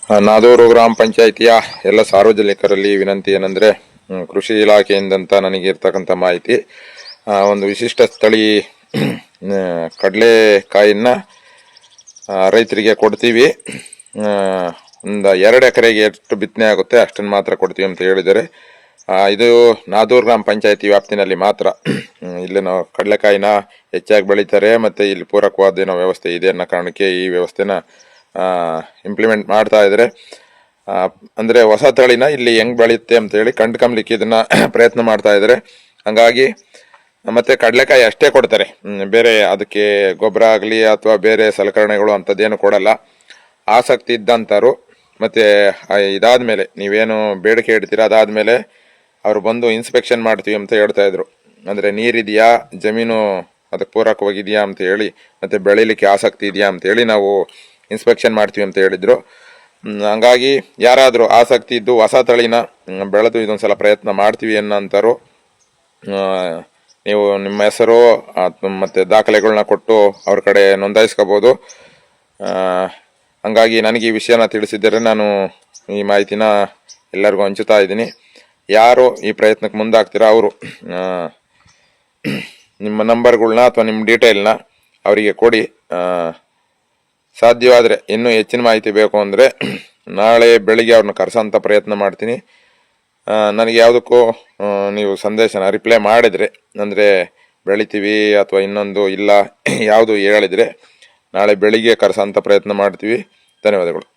ನಾದೂರು ಗ್ರಾಮ ಪಂಚಾಯಿತಿಯ ಎಲ್ಲ ಸಾರ್ವಜನಿಕರಲ್ಲಿ ವಿನಂತಿ ಏನಂದರೆ, ಕೃಷಿ ಇಲಾಖೆಯಿಂದಂತ ನನಗೆ ಇರ್ತಕ್ಕಂಥ ಮಾಹಿತಿ, ಒಂದು ವಿಶಿಷ್ಟ ಸ್ಥಳಿ ಕಡಲೆಕಾಯಿನ ರೈತರಿಗೆ ಕೊಡ್ತೀವಿ. ಒಂದು 2 ಎಕರೆಗೆ ಎಷ್ಟು ಬಿತ್ತನೆ ಆಗುತ್ತೆ ಅಷ್ಟನ್ನು ಮಾತ್ರ ಕೊಡ್ತೀವಿ ಅಂತ ಹೇಳಿದ್ದಾರೆ. ಇದು ನಾದೂರು ಗ್ರಾಮ ಪಂಚಾಯಿತಿ ವ್ಯಾಪ್ತಿನಲ್ಲಿ ಮಾತ್ರ. ಇಲ್ಲಿ ನಾವು ಕಡಲೆಕಾಯಿನ ಹೆಚ್ಚಾಗಿ ಬೆಳೀತಾರೆ, ಮತ್ತು ಇಲ್ಲಿ ಪೂರಕವಾದ ಏನೋ ವ್ಯವಸ್ಥೆ ಇದೆ ಅನ್ನೋ ಕಾರಣಕ್ಕೆ ಈ ವ್ಯವಸ್ಥೆನ ಇಂಪ್ಲಿಮೆಂಟ್ ಮಾಡ್ತಾ ಇದ್ದಾರೆ. ಅಂದರೆ ಹೊಸ ತಳಿನ ಇಲ್ಲಿ ಹೆಂಗ್ ಬೆಳೆಯುತ್ತೆ ಅಂತ ಹೇಳಿ ಕಂಡ್ಕಂಬ್ಲಿಕ್ಕೆ ಇದನ್ನ ಪ್ರಯತ್ನ ಮಾಡ್ತಾ ಇದ್ದಾರೆ. ಹಂಗಾಗಿ ಮತ್ತೆ ಕಡಲೆಕಾಯಿ ಅಷ್ಟೇ ಕೊಡ್ತಾರೆ, ಬೇರೆ ಅದಕ್ಕೆ ಗೊಬ್ಬರ ಆಗಲಿ ಅಥವಾ ಬೇರೆ ಸಲಕರಣೆಗಳು ಅಂಥದ್ದೇನು ಕೊಡಲ್ಲ. ಆಸಕ್ತಿ ಇದ್ದಂಥವ್ರು ಮತ್ತೆ ಇದಾದ್ಮೇಲೆ ನೀವೇನು ಬೇಡಿಕೆ ಇಡ್ತೀರಾ ಅದಾದ್ಮೇಲೆ ಅವ್ರು ಬಂದು ಇನ್ಸ್ಪೆಕ್ಷನ್ ಮಾಡ್ತೀವಿ ಅಂತ ಹೇಳ್ತಾ ಇದ್ರು. ಅಂದರೆ ನೀರಿದೆಯಾ, ಜಮೀನು ಅದಕ್ಕೆ ಪೂರಕವಾಗಿದೆಯಾ ಅಂತ ಹೇಳಿ, ಮತ್ತೆ ಬೆಳೀಲಿಕ್ಕೆ ಆಸಕ್ತಿ ಇದೆಯಾ ಅಂತ ಹೇಳಿ ನಾವು ಇನ್ಸ್ಪೆಕ್ಷನ್ ಮಾಡ್ತೀವಿ ಅಂತ ಹೇಳಿದ್ರು. ಹಂಗಾಗಿ ಯಾರಾದರೂ ಆಸಕ್ತಿ ಇದ್ದು ಹೊಸ ತಳಿನ ಬೆಳೆದು ಇದೊಂದ್ಸಲ ಪ್ರಯತ್ನ ಮಾಡ್ತೀವಿ ಅನ್ನೋಂಥವ್ರು ನೀವು ನಿಮ್ಮ ಹೆಸರು ಮತ್ತು ದಾಖಲೆಗಳನ್ನ ಕೊಟ್ಟು ಅವ್ರ ಕಡೆ ನೋಂದಾಯಿಸ್ಕೋಬೋದು. ಹಂಗಾಗಿ ನನಗೆ ಈ ವಿಷಯನ ತಿಳಿಸಿದರೆ ನಾನು ಈ ಮಾಹಿತಿನ ಎಲ್ಲರಿಗೂ ಹಂಚುತ್ತಾ ಇದ್ದೀನಿ. ಯಾರು ಈ ಪ್ರಯತ್ನಕ್ಕೆ ಮುಂದಾಗ್ತೀರಾ ಅವರು ನಿಮ್ಮ ನಂಬರ್ಗಳನ್ನ ಅಥವಾ ನಿಮ್ಮ ಡೀಟೇಲ್ನ ಅವರಿಗೆ ಕೊಡಿ. ಸಾಧ್ಯವಾದರೆ ಇನ್ನೂ ಹೆಚ್ಚಿನ ಮಾಹಿತಿ ಬೇಕು ಅಂದರೆ ನಾಳೆ ಬೆಳಿಗ್ಗೆ ಅವ್ರನ್ನ ಕರೆಸೋಂಥ ಪ್ರಯತ್ನ ಮಾಡ್ತೀನಿ. ನನಗೆ ಯಾವುದಕ್ಕೂ ನೀವು ಸಂದೇಶನ ರಿಪ್ಲೈ ಮಾಡಿದರೆ, ಅಂದರೆ ಬೆಳಿತೀವಿ ಅಥವಾ ಇನ್ನೊಂದು ಇಲ್ಲ ಯಾವುದು ಹೇಳಿದರೆ ನಾಳೆ ಬೆಳಿಗ್ಗೆ ಕರೆಸೋಂಥ ಪ್ರಯತ್ನ ಮಾಡ್ತೀವಿ. ಧನ್ಯವಾದಗಳು.